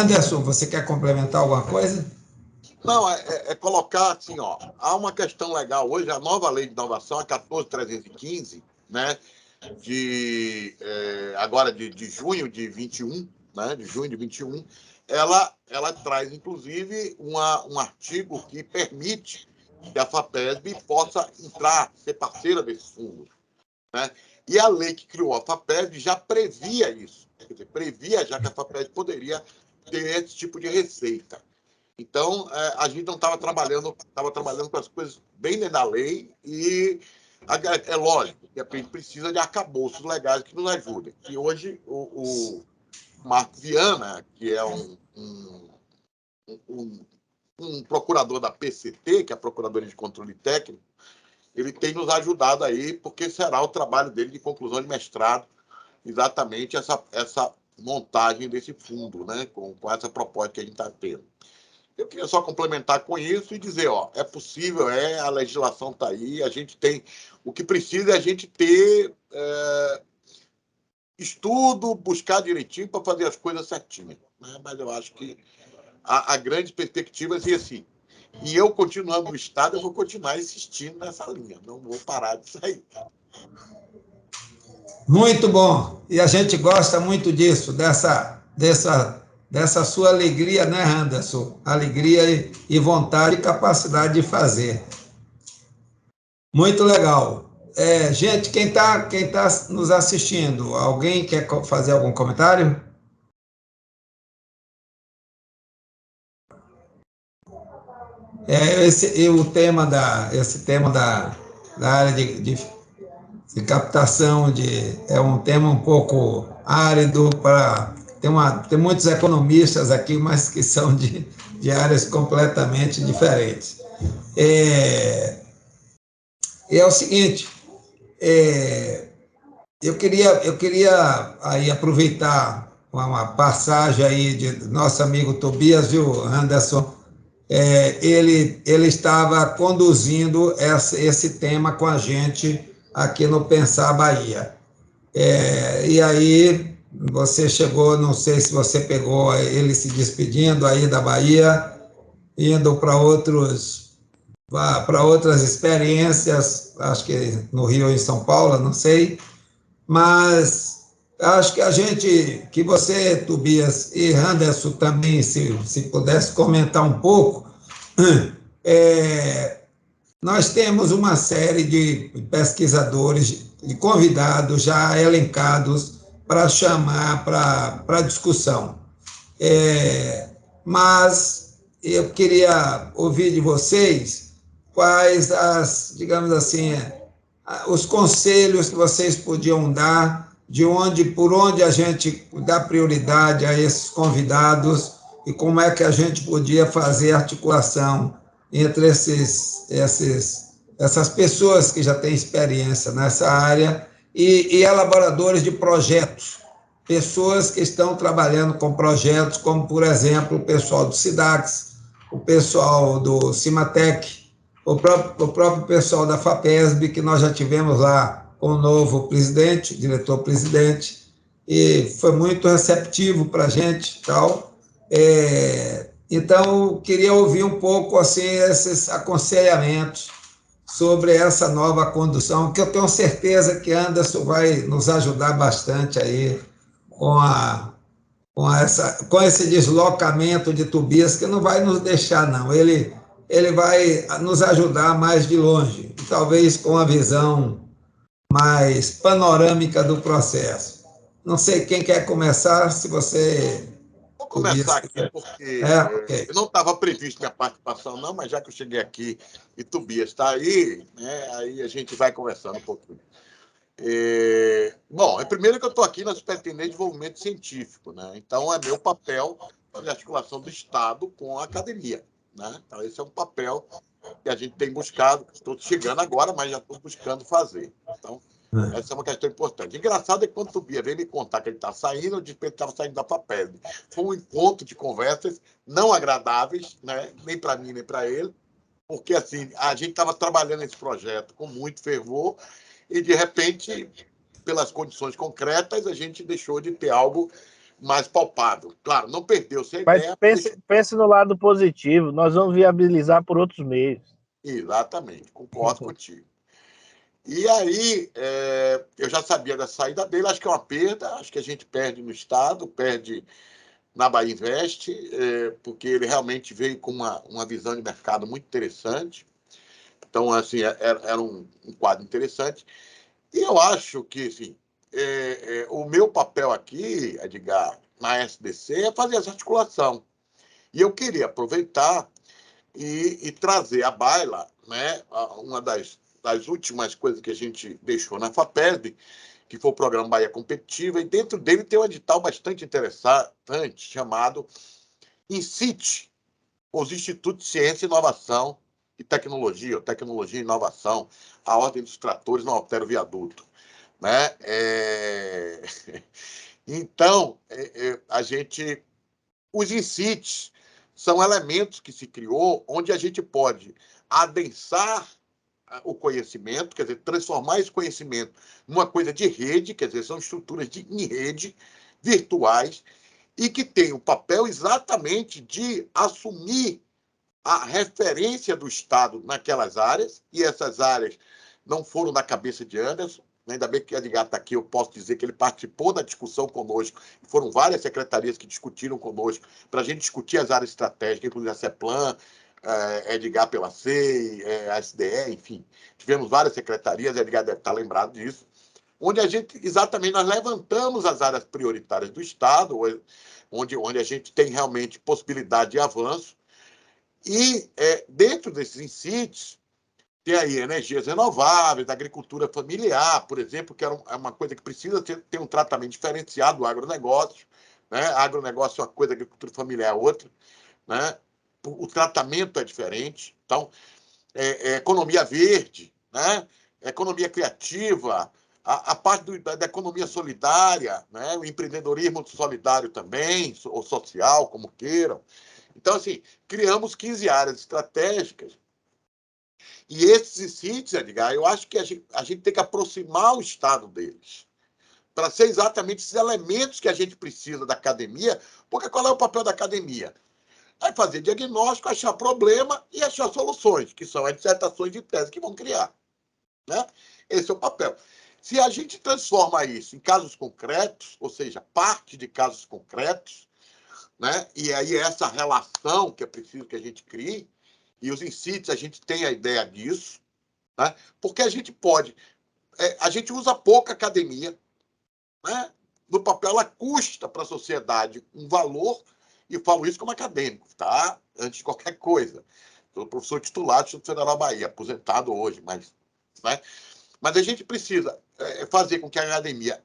[SPEAKER 1] Anderson, você quer complementar alguma coisa?
[SPEAKER 3] Não, colocar assim, ó, há uma questão legal hoje, a nova lei de inovação, a 14.315, né, agora de junho de 21, né, de junho de 21, ela traz, inclusive, um artigo que permite que a FAPESB possa entrar, ser parceira desses fundos, né? E a lei que criou a FAPESB já previa isso, quer dizer, previa já que a FAPESB poderia ter esse tipo de receita. Então, a gente não estava trabalhando com as coisas bem dentro da lei e é lógico que a gente precisa de arcabouços legais que nos ajudem. E hoje o Marco Viana, que é um procurador da PCT, que é a Procuradoria de Controle Técnico, ele tem nos ajudado aí, porque será o trabalho dele de conclusão de mestrado, exatamente essa montagem desse fundo, né, com essa proposta que a gente está tendo. Eu queria só complementar com isso e dizer, ó, é possível, a legislação está aí, a gente tem... O que precisa é a gente ter estudo, buscar direitinho para fazer as coisas certinhas, né? Mas eu acho que a grande perspectiva é assim. E eu, continuando no Estado, eu vou continuar insistindo nessa linha, não vou parar de sair.
[SPEAKER 1] Muito bom. E a gente gosta muito disso, dessa sua alegria, né, Anderson? Alegria e vontade e capacidade de fazer. Muito legal. Gente, quem tá nos assistindo, alguém quer fazer algum comentário? Esse tema da área de captação é um tema um pouco árido tem muitos economistas aqui, mas que são de áreas completamente diferentes. É o seguinte, eu queria aí aproveitar uma passagem aí de nosso amigo Tobias, viu, Anderson? Ele estava conduzindo esse tema com a gente aqui no Pensar Bahia. E aí você chegou, não sei se você pegou ele se despedindo aí da Bahia, indo para outras experiências, acho que no Rio ou em São Paulo, não sei, mas acho que você, Tobias, e Anderson também, se pudesse comentar um pouco, nós temos uma série de pesquisadores, de convidados já elencados para chamar para discussão. Mas eu queria ouvir de vocês quais digamos assim, os conselhos que vocês podiam dar por onde a gente dá prioridade a esses convidados e como é que a gente podia fazer articulação entre essas pessoas que já têm experiência nessa área e elaboradores de projetos, pessoas que estão trabalhando com projetos, como, por exemplo, o pessoal do SIDAX, o pessoal do Cimatec, o próprio pessoal da FAPESB, que nós já tivemos lá com o novo presidente, diretor-presidente, e foi muito receptivo para a gente, tal. Então, queria ouvir um pouco assim, esses aconselhamentos sobre essa nova condução, que eu tenho certeza que Anderson vai nos ajudar bastante aí com com esse deslocamento de Tobias, que não vai nos deixar, não. Ele vai nos ajudar mais de longe, talvez com a visão mais panorâmica do processo. Não sei quem quer começar, se você...
[SPEAKER 3] Vou
[SPEAKER 1] Tobias,
[SPEAKER 3] começar aqui, porque
[SPEAKER 1] ok.
[SPEAKER 3] eu não estava previsto minha participação, não, mas já que eu cheguei aqui e Tobias está aí, né, aí a gente vai conversando um pouquinho. Bom, é primeiro que eu estou aqui na Superintendência de Desenvolvimento Científico, né? Então é meu papel fazer articulação do Estado com a academia, né? Então esse é um papel que a gente tem buscado, estou chegando agora, mas já estou buscando fazer. Então, essa é uma questão importante. Engraçado é que quando o Bia veio me contar que ele está saindo, eu disse que ele estava saindo da FAPESB. Foi um encontro de conversas não agradáveis, né? Nem para mim, nem para ele, porque assim, a gente estava trabalhando esse projeto com muito fervor e, de repente, pelas condições concretas, a gente deixou de ter algo mais palpável. Claro, não perdeu-se a
[SPEAKER 2] Mas
[SPEAKER 3] ideia.
[SPEAKER 2] pense no lado positivo, nós vamos viabilizar por outros meios.
[SPEAKER 3] Exatamente, concordo contigo. E aí, eu já sabia da saída dele, acho que é uma perda, acho que a gente perde no Estado, perde na Bahia Invest, porque ele realmente veio com uma visão de mercado muito interessante. Então, assim, era um quadro interessante. E eu acho que, assim, o meu papel aqui, Edgar, na SDC, é fazer essa articulação. E eu queria aproveitar e trazer à baila, né, uma das últimas coisas que a gente deixou na FAPESB, que foi o programa Bahia Competitiva, e dentro dele tem um edital bastante interessante chamado INCIT, os Institutos de Ciência, Inovação e Tecnologia, ou Tecnologia e Inovação, a Ordem dos Tratores não altera o viaduto. Né? Então, a gente... Os INCITs são elementos que se criou onde a gente pode adensar o conhecimento, quer dizer, transformar esse conhecimento numa coisa de rede, quer dizer, são estruturas em rede, virtuais, e que têm o papel exatamente de assumir a referência do Estado naquelas áreas, e essas áreas não foram na cabeça de Anderson. Ainda bem que o Edgar está aqui, eu posso dizer que ele participou da discussão conosco. Foram várias secretarias que discutiram conosco para a gente discutir as áreas estratégicas, inclusive a CEPLAN, Edgar pela CEI, a SDE, enfim. Tivemos várias secretarias, Edgar deve estar lembrado disso, onde a gente, exatamente, nós levantamos as áreas prioritárias do Estado, onde a gente tem realmente possibilidade de avanço. E dentro desses INCITs, tem aí energias renováveis, agricultura familiar, por exemplo, que é uma coisa que precisa ter um tratamento diferenciado do agronegócio. Né? Agronegócio é uma coisa, agricultura familiar é outra. Né? O tratamento é diferente. Então, economia verde, né? Economia criativa, a parte da economia solidária, né? O empreendedorismo solidário também, ou social, como queiram. Então, assim, criamos 15 áreas estratégicas. E esses sítios, Edgar, eu acho que a gente tem que aproximar o Estado deles, para ser exatamente esses elementos que a gente precisa da academia, porque qual é o papel da academia? É fazer diagnóstico, achar problema e achar soluções, que são as dissertações de tese que vão criar. Né? Esse é o papel. Se a gente transforma isso em casos concretos, ou seja, parte de casos concretos, né? E aí essa relação que é preciso que a gente crie, e os INCITs, a gente tem a ideia disso, né? Porque a gente pode... a gente usa pouca academia, né? No papel, ela custa para a sociedade um valor, e falo isso como acadêmico, tá? Antes de qualquer coisa. Sou professor titular do Instituto Federal da Bahia, aposentado hoje, mas... Né? Mas a gente precisa fazer com que a academia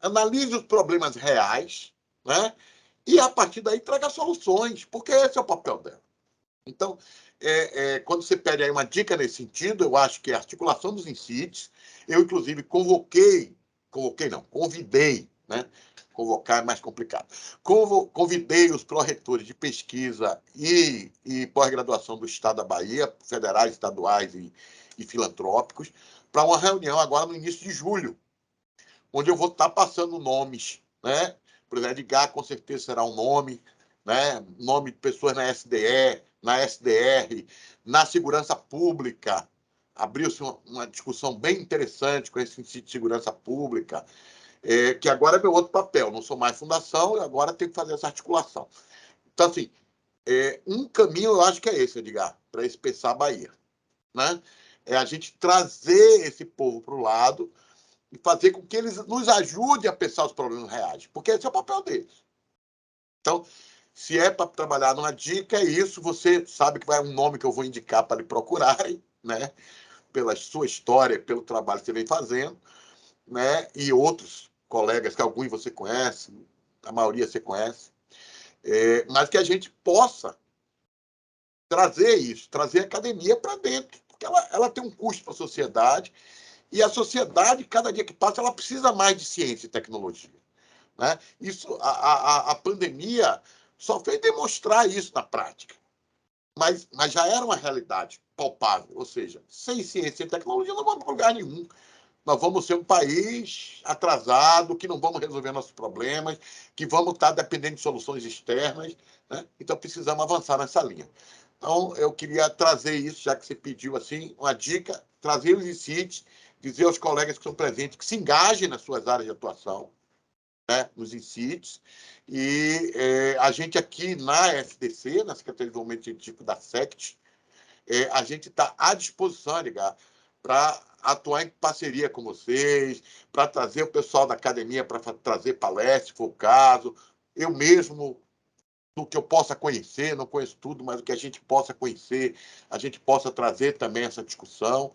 [SPEAKER 3] analise os problemas reais, né? E, a partir daí, traga soluções, porque esse é o papel dela. Então, quando você pede aí uma dica nesse sentido, eu acho que é a articulação dos INCITs. Eu, inclusive, convidei, né? Convocar é mais complicado. Convidei os pró-reitores de pesquisa e pós-graduação do Estado da Bahia, federais, estaduais e filantrópicos, para uma reunião agora no início de julho, onde eu vou estar passando nomes, né? Por exemplo, Edgar com certeza será um nome, né? Nome de pessoas na SDE, na SDR, na segurança pública. Abriu-se uma discussão bem interessante com esse Instituto de Segurança Pública, que agora é meu outro papel. Não sou mais fundação, e agora tenho que fazer essa articulação. Então, assim, um caminho eu acho que é esse, Edgar, para esse Pensar Bahia, né? É a gente trazer esse povo para o lado e fazer com que eles nos ajudem a pensar os problemas reais, porque esse é o papel deles. Então, se é para trabalhar numa dica, é isso. Você sabe que vai um nome que eu vou indicar para lhe procurarem, né? Pela sua história, pelo trabalho que você vem fazendo, né? E outros colegas, que alguns você conhece, a maioria você conhece, mas que a gente possa trazer isso, trazer a academia para dentro, porque ela tem um custo para a sociedade, e a sociedade, cada dia que passa, ela precisa mais de ciência e tecnologia, né? Isso, a pandemia só fez demonstrar isso na prática, mas já era uma realidade palpável, ou seja, sem ciência e tecnologia não vamos para lugar nenhum. Nós vamos ser um país atrasado, que não vamos resolver nossos problemas, que vamos estar dependendo de soluções externas, né? Então precisamos avançar nessa linha. Então, eu queria trazer isso, já que você pediu assim, uma dica, trazer os INCITs, dizer aos colegas que estão presentes que se engajem nas suas áreas de atuação, né, nos INCITs, e a gente aqui na SDC, na Secretaria de Desenvolvimento Científico da SECT, a gente está à disposição, Edgar, para atuar em parceria com vocês, para trazer o pessoal da academia para trazer palestras, se for o caso, eu mesmo, do que eu possa conhecer, não conheço tudo, mas o que a gente possa conhecer, a gente possa trazer também essa discussão,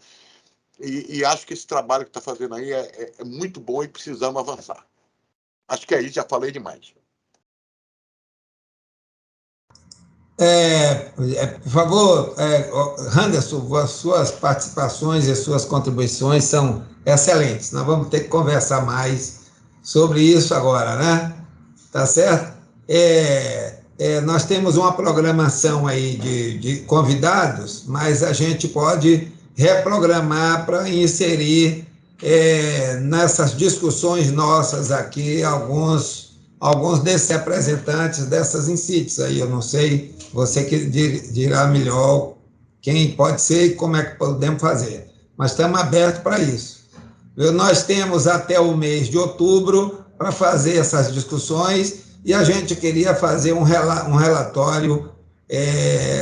[SPEAKER 3] e acho que esse trabalho que está fazendo aí é muito bom e precisamos avançar. Acho que é isso, já falei demais.
[SPEAKER 1] Por favor, Anderson, as suas participações e as suas contribuições são excelentes. Nós vamos ter que conversar mais sobre isso agora, né? Tá certo? Nós temos uma programação aí de convidados, mas a gente pode reprogramar para inserir nessas discussões nossas aqui alguns desses representantes dessas INCITs aí. Eu não sei, você que dirá melhor quem pode ser e como é que podemos fazer, mas estamos abertos para isso. Nós temos até o mês de outubro para fazer essas discussões, e a gente queria fazer um relatório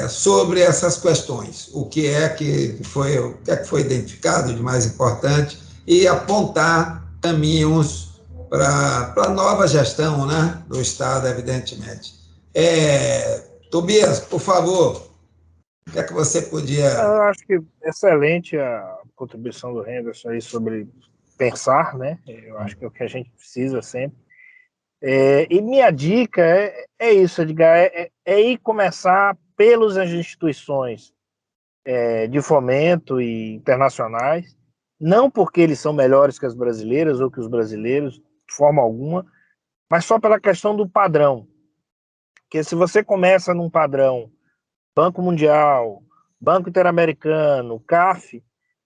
[SPEAKER 1] sobre essas questões, o que é que foi identificado de mais importante, e apontar caminhos para a nova gestão, né, do Estado, evidentemente. Tobias, por favor, o que é que você podia...
[SPEAKER 2] Eu acho que excelente a contribuição do Henderson aí sobre pensar, né? Eu acho que é o que a gente precisa sempre. E minha dica é isso, Edgar, é ir começar pelas instituições de fomento e internacionais, não porque eles são melhores que as brasileiras ou que os brasileiros, de forma alguma, mas só pela questão do padrão. Porque se você começa num padrão Banco Mundial, Banco Interamericano, CAF,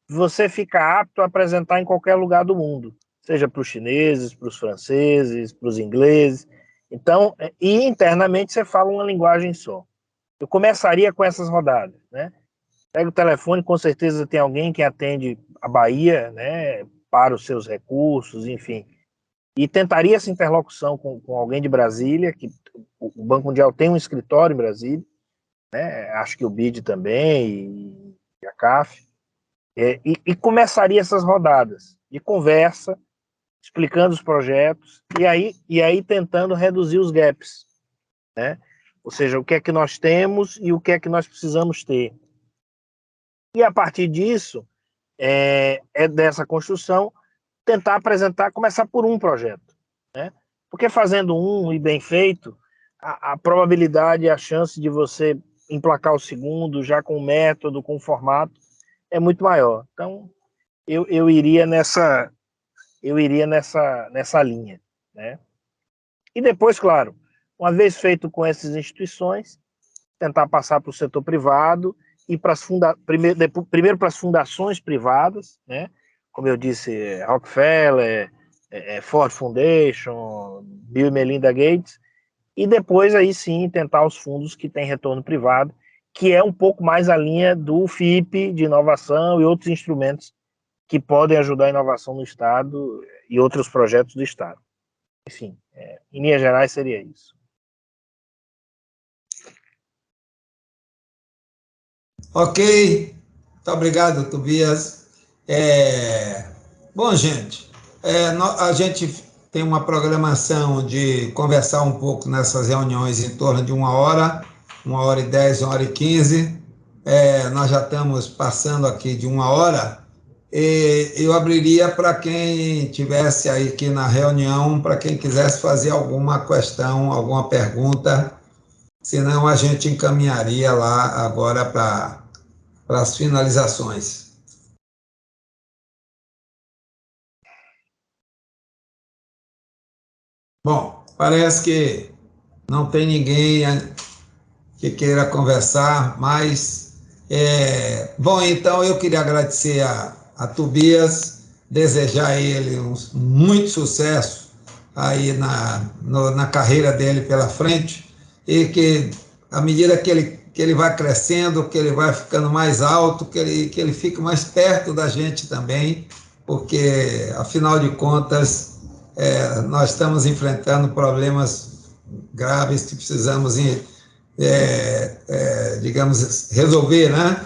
[SPEAKER 2] você fica apto a apresentar em qualquer lugar do mundo, seja para os chineses, para os franceses, para os ingleses. Então, e internamente você fala uma linguagem só. Eu começaria com essas rodadas, né? Pega o telefone, com certeza tem alguém que atende a Bahia, né, para os seus recursos, enfim. E tentaria essa interlocução com alguém de Brasília, que o Banco Mundial tem um escritório em Brasília, né? Acho que o BID também, e a CAF, e começaria essas rodadas de conversa, explicando os projetos, e aí tentando reduzir os gaps, né? Ou seja, o que é que nós temos e o que é que nós precisamos ter. E a partir disso, dessa construção, tentar apresentar, começar por um projeto, né? Porque fazendo um e bem feito, a probabilidade, a chance de você emplacar o segundo, já com o método, com o formato, é muito maior. Então, eu iria nessa linha, né? E depois, claro, uma vez feito com essas instituições, tentar passar para o setor privado e primeiro para as fundações privadas, né? Como eu disse, Rockefeller, Ford Foundation, Bill e Melinda Gates, e depois aí sim tentar os fundos que têm retorno privado, que é um pouco mais a linha do FIP de inovação e outros instrumentos que podem ajudar a inovação no Estado e outros projetos do Estado. Enfim, em linhas gerais seria isso.
[SPEAKER 1] Ok, muito obrigado, Tobias. Bom, gente, a gente tem uma programação de conversar um pouco nessas reuniões em torno de 1 hora, 1h10, 1h15. Nós já estamos passando aqui de 1 hora. Eu abriria para quem tivesse aí aqui na reunião, para quem quisesse fazer alguma questão, alguma pergunta, senão a gente encaminharia lá agora para as finalizações. Bom, parece que não tem ninguém que queira conversar, mas, bom, então eu queria agradecer a Tobias, desejar a ele muito sucesso aí na carreira dele pela frente, e que, à medida que ele vai crescendo, que ele vai ficando mais alto, que ele fique mais perto da gente também, porque, afinal de contas, nós estamos enfrentando problemas graves que precisamos, digamos, resolver, né?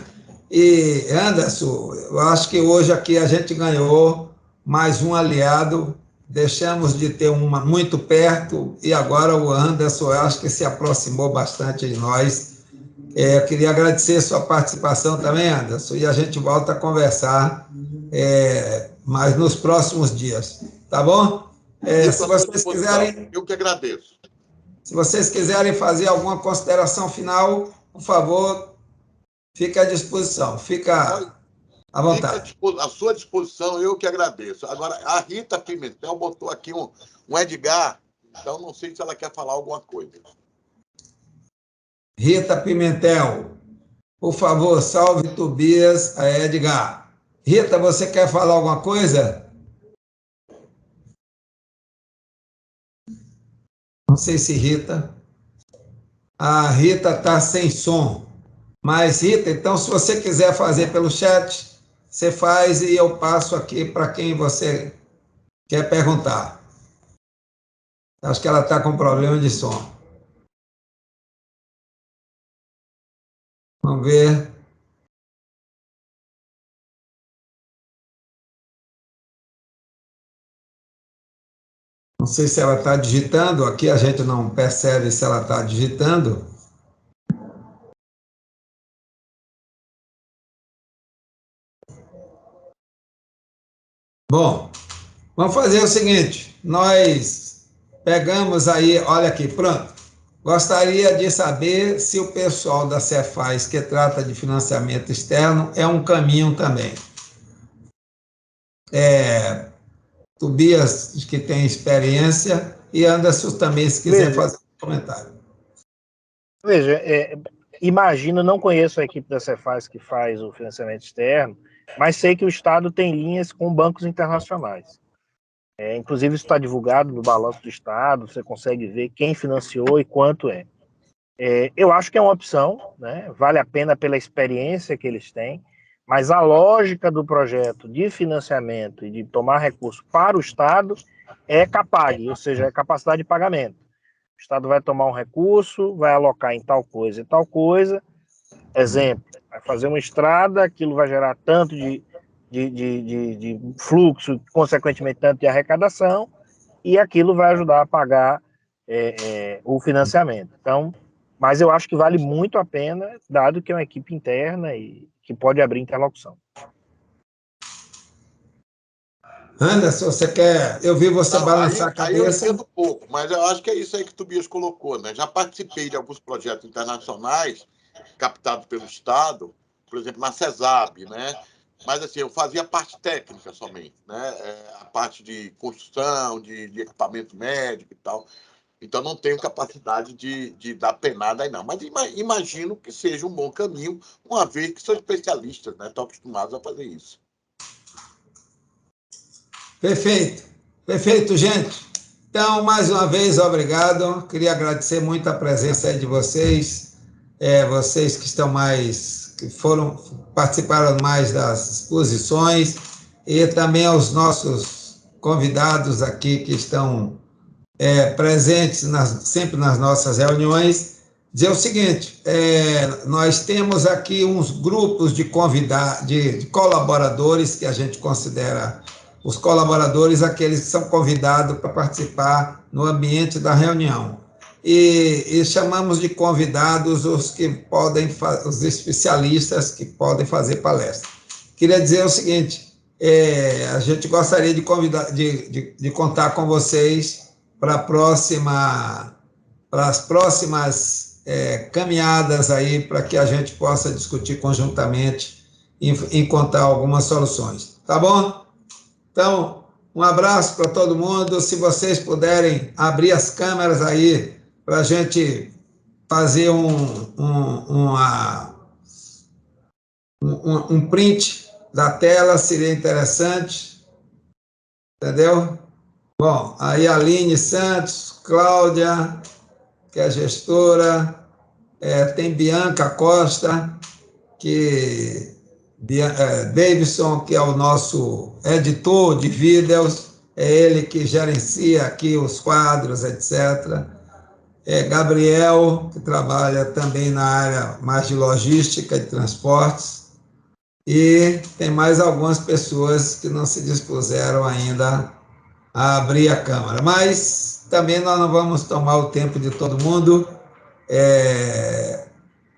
[SPEAKER 1] E, Anderson, eu acho que hoje aqui a gente ganhou mais um aliado, deixamos de ter uma muito perto, e agora o Anderson, eu acho que se aproximou bastante de nós. Eu queria agradecer a sua participação também, Anderson, e a gente volta a conversar mais nos próximos dias, tá bom? Se vocês quiserem...
[SPEAKER 3] Eu que agradeço.
[SPEAKER 1] Se vocês quiserem fazer alguma consideração final, por favor, fique à disposição, fica à vontade.
[SPEAKER 3] Fica à sua disposição, eu que agradeço. Agora, a Rita Pimentel botou aqui um Edgar, então não sei se ela quer falar alguma coisa.
[SPEAKER 1] Rita Pimentel, por favor, salve Tobias, a Edgar. Rita, você quer falar alguma coisa? Não sei se Rita... A Rita está sem som. Mas, Rita, então, se você quiser fazer pelo chat, você faz e eu passo aqui para quem você quer perguntar. Acho que ela está com problema de som. Vamos ver. Não sei se ela está digitando. Aqui a gente não percebe se ela está digitando. Bom, vamos fazer o seguinte. Nós pegamos aí, olha aqui, pronto. Gostaria de saber se o pessoal da Cefaz, que trata de financiamento externo, é um caminho também. Tobias, que tem experiência, e Anderson também, se quiser fazer um comentário.
[SPEAKER 2] Veja, imagino, não conheço a equipe da Cefaz que faz o financiamento externo, mas sei que o Estado tem linhas com bancos internacionais. Inclusive, isso está divulgado no balanço do Estado, você consegue ver quem financiou e quanto é. Eu acho que é uma opção, né? Vale a pena pela experiência que eles têm, mas a lógica do projeto de financiamento e de tomar recurso para o Estado é CAPAG, ou seja, é capacidade de pagamento. O Estado vai tomar um recurso, vai alocar em tal coisa e tal coisa. Exemplo, vai fazer uma estrada, aquilo vai gerar tanto de fluxo, consequentemente tanto de arrecadação, e aquilo vai ajudar a pagar o financiamento. Então, mas eu acho que vale muito a pena, dado que é uma equipe interna e que pode abrir interlocução.
[SPEAKER 1] Anderson, você quer... Eu vi você balançar a cabeça.
[SPEAKER 3] Aí eu entendo pouco, mas eu acho que é isso aí que o Tobias colocou, né? Já participei de alguns projetos internacionais captados pelo Estado, por exemplo, na CESAB, né? Mas, assim, eu fazia a parte técnica somente, né? A parte de construção, de equipamento médico e tal. Então, não tenho capacidade de dar penada aí, não. Mas imagino que seja um bom caminho, uma vez que são especialistas, né? Estão acostumados a fazer isso.
[SPEAKER 1] Perfeito. Perfeito, gente. Então, mais uma vez, obrigado. Queria agradecer muito a presença aí de vocês. vocês que estão mais, que participaram mais das exposições, e também aos nossos convidados aqui que estão presentes sempre nas nossas reuniões, dizer o seguinte: nós temos aqui uns grupos de colaboradores, que a gente considera os colaboradores aqueles que são convidados para participar no ambiente da reunião. E chamamos de convidados os que podem, os especialistas que podem fazer palestra. Queria dizer o seguinte: a gente gostaria de contar com vocês para as próximas caminhadas aí, para que a gente possa discutir conjuntamente e encontrar algumas soluções. Tá bom? Então, um abraço para todo mundo. Se vocês puderem abrir as câmeras aí para a gente fazer um print da tela, seria interessante. Entendeu? Bom, aí a Aline Santos, Cláudia, que é gestora, tem Bianca Costa, Davidson, que é o nosso editor de vídeos, é ele que gerencia aqui os quadros, etc. Gabriel, que trabalha também na área mais de logística e transportes, e tem mais algumas pessoas que não se dispuseram ainda a abrir a câmera, mas também nós não vamos tomar o tempo de todo mundo.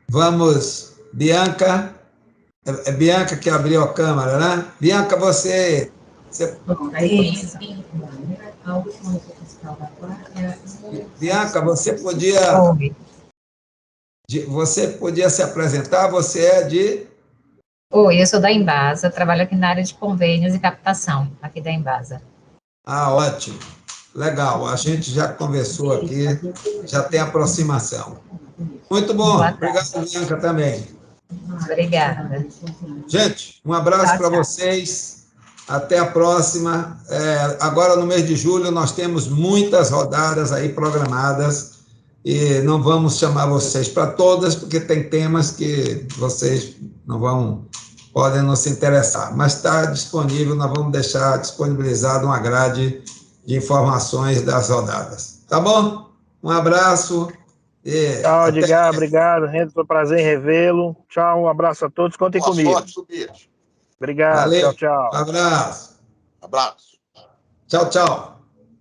[SPEAKER 1] Vamos, Bianca, Bianca que abriu a câmera, né? Bianca, você... Bianca, você podia se apresentar, você é de...
[SPEAKER 4] Oi, eu sou da Embasa, trabalho aqui na área de convênios e captação, aqui da Embasa.
[SPEAKER 1] Ótimo, legal, a gente já conversou aqui, já tem aproximação. Muito bom, obrigado, Bianca, também.
[SPEAKER 4] Obrigada.
[SPEAKER 1] Gente, um abraço para vocês, até a próxima. Agora, no mês de julho, nós temos muitas rodadas aí programadas, e não vamos chamar vocês para todas, porque tem temas que vocês podem não se interessar, mas está disponível, nós vamos deixar disponibilizado uma grade de informações das rodadas. Tá bom? Um abraço.
[SPEAKER 2] Tchau, Edgar, obrigado. Renzo, foi um prazer em revê-lo. Tchau, um abraço a todos. Contem comigo.
[SPEAKER 3] Boa sorte, Tobias.
[SPEAKER 2] Obrigado.
[SPEAKER 1] Valeu.
[SPEAKER 2] Tchau, tchau.
[SPEAKER 1] Abraço.
[SPEAKER 3] Abraço.
[SPEAKER 1] Tchau, tchau.